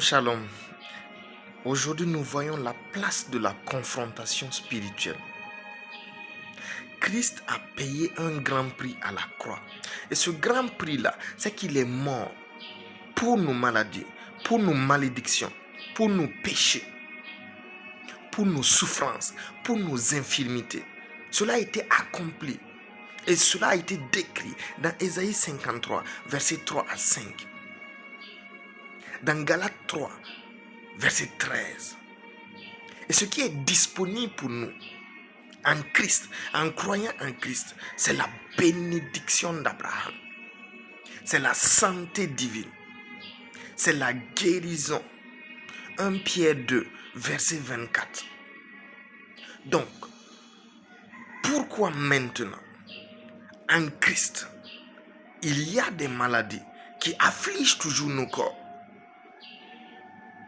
Shalom. Aujourd'hui, nous voyons la place de la confrontation spirituelle. Christ a payé un grand prix à la croix. Et ce grand prix-là, c'est qu'il est mort pour nos maladies, pour nos malédictions, pour nos péchés, pour nos souffrances, pour nos infirmités. Cela a été accompli. Et cela a été décrit dans Ésaïe 53, versets 3 à 5. Dans Galates 3, verset 13. Et ce qui est disponible pour nous en Christ, en croyant en Christ, c'est la bénédiction d'Abraham. C'est la santé divine. C'est la guérison. 1 Pierre 2, verset 24. Donc, pourquoi maintenant, en Christ, il y a des maladies qui affligent toujours nos corps?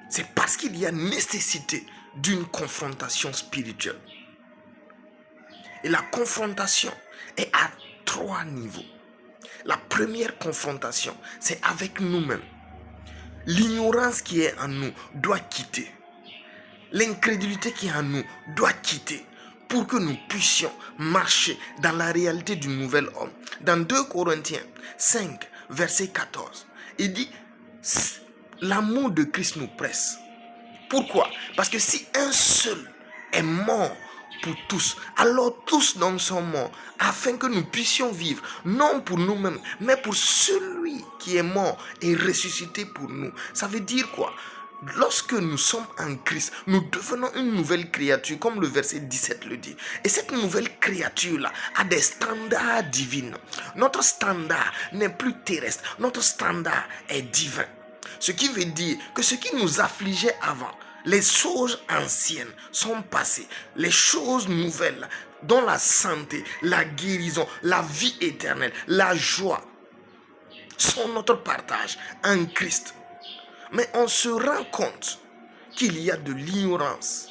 C'est parce qu'il y a nécessité d'une confrontation spirituelle. Et la confrontation est à 3 niveaux. La première confrontation, c'est avec nous-mêmes. L'ignorance qui est en nous doit quitter. L'incrédulité qui est en nous doit quitter pour que nous puissions marcher dans la réalité du nouvel homme. Dans 2 Corinthiens 5, verset 14, il dit « L'amour de Christ nous presse. » Pourquoi? Parce que si un seul est mort pour tous, alors tous donc sont morts, afin que nous puissions vivre, non pour nous-mêmes, mais pour celui qui est mort et ressuscité pour nous. Ça veut dire quoi? Lorsque nous sommes en Christ, nous devenons une nouvelle créature, comme le verset 17 le dit. Et cette nouvelle créature-là a des standards divins. Notre standard n'est plus terrestre, notre standard est divin. Ce qui veut dire que ce qui nous affligeait avant, les choses anciennes sont passées. Les choses nouvelles, dont la santé, la guérison, la vie éternelle, la joie, sont notre partage en Christ. Mais on se rend compte qu'il y a de l'ignorance,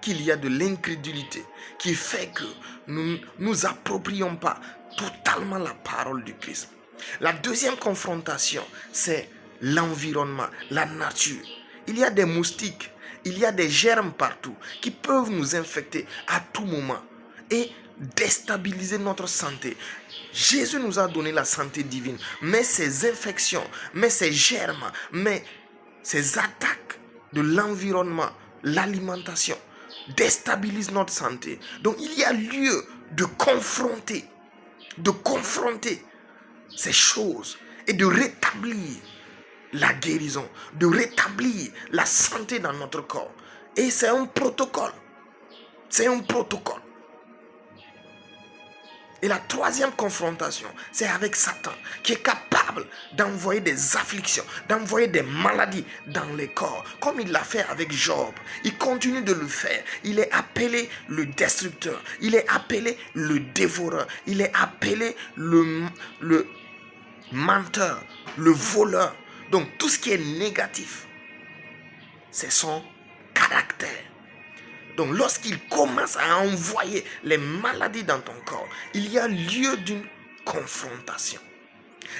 qu'il y a de l'incrédulité, qui fait que nous ne nous approprions pas totalement la parole du Christ. La deuxième confrontation, c'est l'environnement, la nature. Il y a des moustiques, il y a des germes partout qui peuvent nous infecter à tout moment et déstabiliser notre santé. Jésus nous a donné la santé divine, mais ces infections, mais ces germes, mais ces attaques de l'environnement, l'alimentation déstabilisent notre santé. Donc il y a lieu de confronter ces choses et de rétablir la guérison, de rétablir la santé dans notre corps. Et c'est un protocole. C'est un protocole. Et la troisième confrontation, c'est avec Satan, qui est capable d'envoyer des afflictions, d'envoyer des maladies dans les corps, comme il l'a fait avec Job. Il continue de le faire. Il est appelé le destructeur. Il est appelé le dévoreur. Il est appelé le menteur, le voleur. Donc tout ce qui est négatif, c'est son caractère. Donc lorsqu'il commence à envoyer les maladies dans ton corps, il y a lieu d'une confrontation.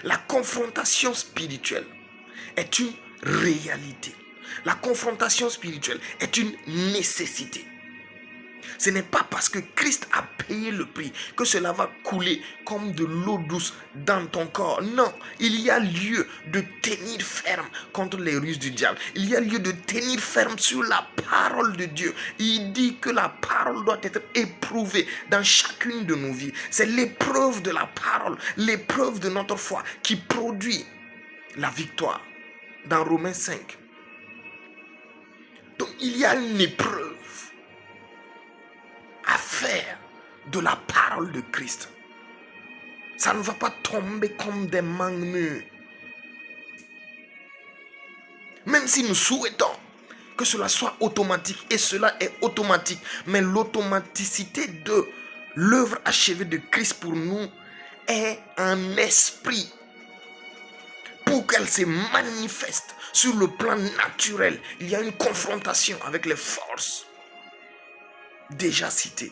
La confrontation spirituelle est une réalité. La confrontation spirituelle est une nécessité. Ce n'est pas parce que Christ a payé le prix que cela va couler comme de l'eau douce dans ton corps. Non, il y a lieu de tenir ferme contre les ruses du diable. Il y a lieu de tenir ferme sur la parole de Dieu. Il dit que la parole doit être éprouvée dans chacune de nos vies. C'est l'épreuve de la parole, l'épreuve de notre foi qui produit la victoire. Dans Romains 5. Donc il y a une épreuve à faire de la parole de Christ. Ça ne va pas tomber comme des mangues. Même si nous souhaitons que cela soit automatique, et cela est automatique, mais l'automaticité de l'œuvre achevée de Christ pour nous est un esprit. Pour qu'elle se manifeste sur le plan naturel, il y a une confrontation avec les forces déjà citées.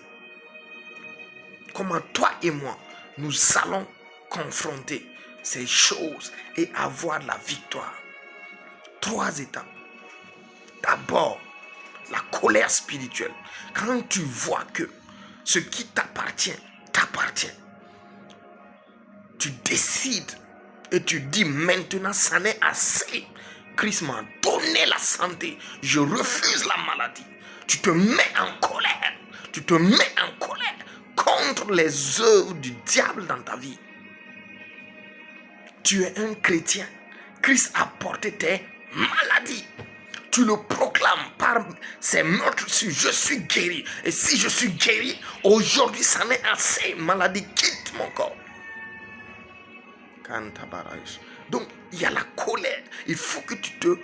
Comment toi et moi, nous allons confronter ces choses et avoir la victoire. 3 étapes. D'abord, la colère spirituelle. Quand tu vois que ce qui t'appartient, tu décides et tu dis maintenant, ça n'est assez. Christ m'a donné la santé. Je refuse la maladie. Tu te mets en colère. Tu te mets en colère contre les œuvres du diable dans ta vie. Tu es un chrétien. Christ a porté tes maladies. Tu le proclames par ces meurtres. Je suis guéri. Et si je suis guéri, aujourd'hui, ça n'est assez. Maladie, quitte mon corps. Donc, il y a la colère. Il faut que tu te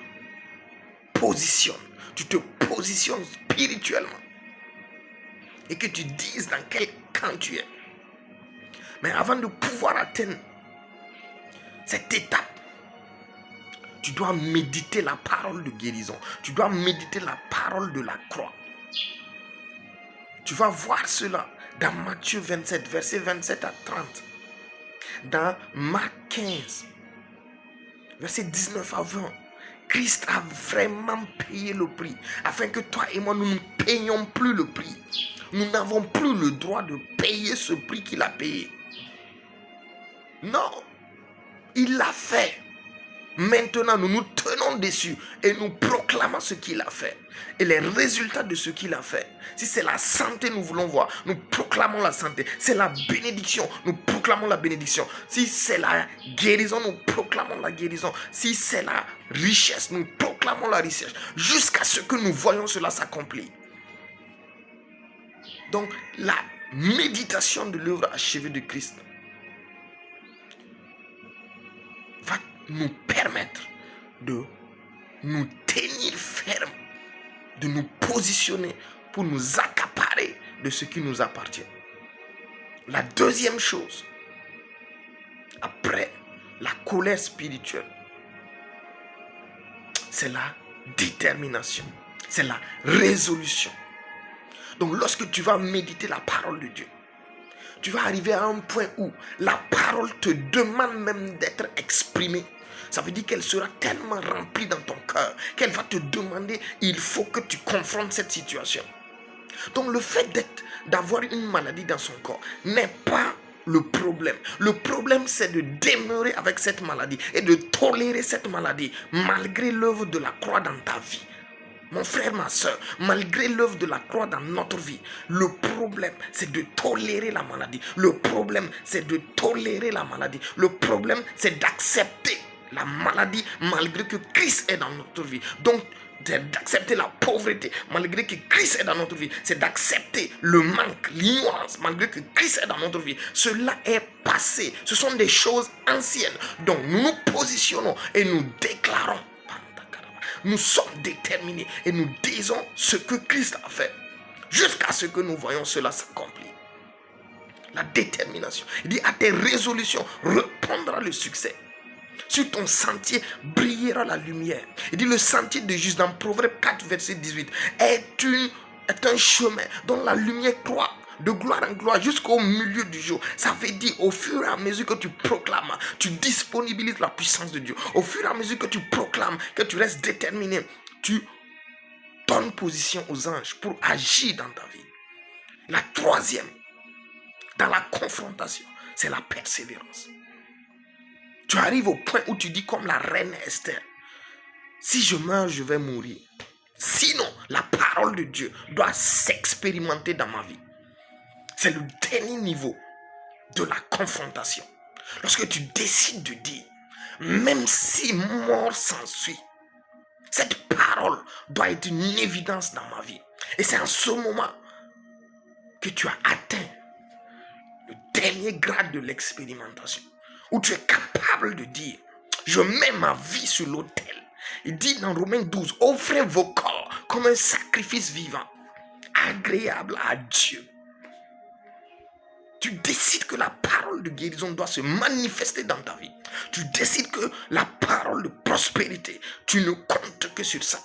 positionnes. Tu te positionnes spirituellement. Et que tu dises dans quel camp tu es. Mais avant de pouvoir atteindre cette étape, tu dois méditer la parole de guérison. Tu dois méditer la parole de la croix. Tu vas voir cela dans Matthieu 27, versets 27 à 30. Dans Marc 15, versets 19 à 20. Christ a vraiment payé le prix. Afin que toi et moi, nous ne payions plus le prix. Nous n'avons plus le droit de payer ce prix qu'il a payé. Non, il l'a fait. Maintenant, nous nous tenons dessus et nous proclamons ce qu'il a fait. Et les résultats de ce qu'il a fait. Si c'est la santé, nous voulons voir. Nous proclamons la santé. C'est la bénédiction. Nous proclamons la bénédiction. Si c'est la guérison, nous proclamons la guérison. Si c'est la richesse, nous proclamons la richesse. Jusqu'à ce que nous voyons cela s'accomplir. Donc, la méditation de l'œuvre achevée de Christ va nous permettre de nous tenir fermes, de nous positionner pour nous accaparer de ce qui nous appartient. La deuxième chose, après la colère spirituelle, c'est la détermination, c'est la résolution. Donc lorsque tu vas méditer la parole de Dieu, tu vas arriver à un point où la parole te demande même d'être exprimée. Ça veut dire qu'elle sera tellement remplie dans ton cœur qu'elle va te demander, il faut que tu confrontes cette situation. Donc le fait d'avoir une maladie dans son corps n'est pas le problème. Le problème, c'est de demeurer avec cette maladie et de tolérer cette maladie malgré l'œuvre de la croix dans ta vie. Mon frère, ma soeur, malgré l'œuvre de la croix dans notre vie, le problème, c'est de tolérer la maladie. Le problème, c'est de tolérer la maladie. Le problème, c'est d'accepter la maladie malgré que Christ est dans notre vie. Donc, d'accepter la pauvreté malgré que Christ est dans notre vie. C'est d'accepter le manque, l'ignorance malgré que Christ est dans notre vie. Cela est passé. Ce sont des choses anciennes. Donc, nous nous positionnons et nous déclarons. Nous sommes déterminés et nous disons ce que Christ a fait jusqu'à ce que nous voyons cela s'accomplir. La détermination. Il dit, à tes résolutions répondra le succès. Sur ton sentier brillera la lumière. Il dit, le sentier de juste dans Proverbe 4, verset 18 est un chemin dont la lumière croît de gloire en gloire jusqu'au milieu du jour. Ça veut dire au fur et à mesure que tu proclames, tu disponibilises la puissance de Dieu. Au fur et à mesure que tu proclames, que tu restes déterminé, tu donnes position aux anges pour agir dans ta vie. La troisième, dans la confrontation, c'est la persévérance. Tu arrives au point où tu dis comme la reine Esther, si je meurs, je vais mourir. Sinon, la parole de Dieu doit s'expérimenter dans ma vie. C'est le dernier niveau de la confrontation. Lorsque tu décides de dire, même si mort s'ensuit, cette parole doit être une évidence dans ma vie. Et c'est en ce moment que tu as atteint le dernier grade de l'expérimentation, où tu es capable de dire, je mets ma vie sur l'autel. Il dit dans Romains 12, offrez vos corps comme un sacrifice vivant, agréable à Dieu. Tu décides que la parole de guérison doit se manifester dans ta vie. Tu décides que la parole de prospérité, tu ne comptes que sur ça.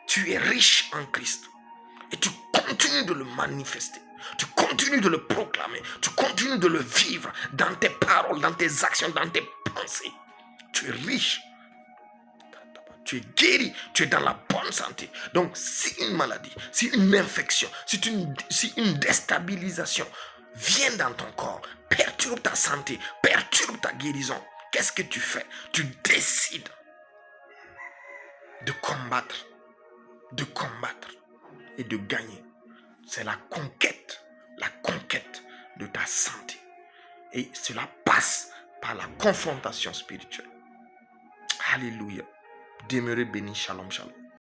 Tu es riche en Christ et tu continues de le manifester. Tu continues de le proclamer. Tu continues de le vivre dans tes paroles, dans tes actions, dans tes pensées. Tu es riche. tu es guéri, tu es dans la bonne santé. Donc, si une maladie, si une infection, si une déstabilisation vient dans ton corps, perturbe ta santé, perturbe ta guérison, qu'est-ce que tu fais? Tu décides de combattre et de gagner. C'est la conquête de ta santé. Et cela passe par la confrontation spirituelle. Alléluia. Demeurez bénis. Shalom, shalom.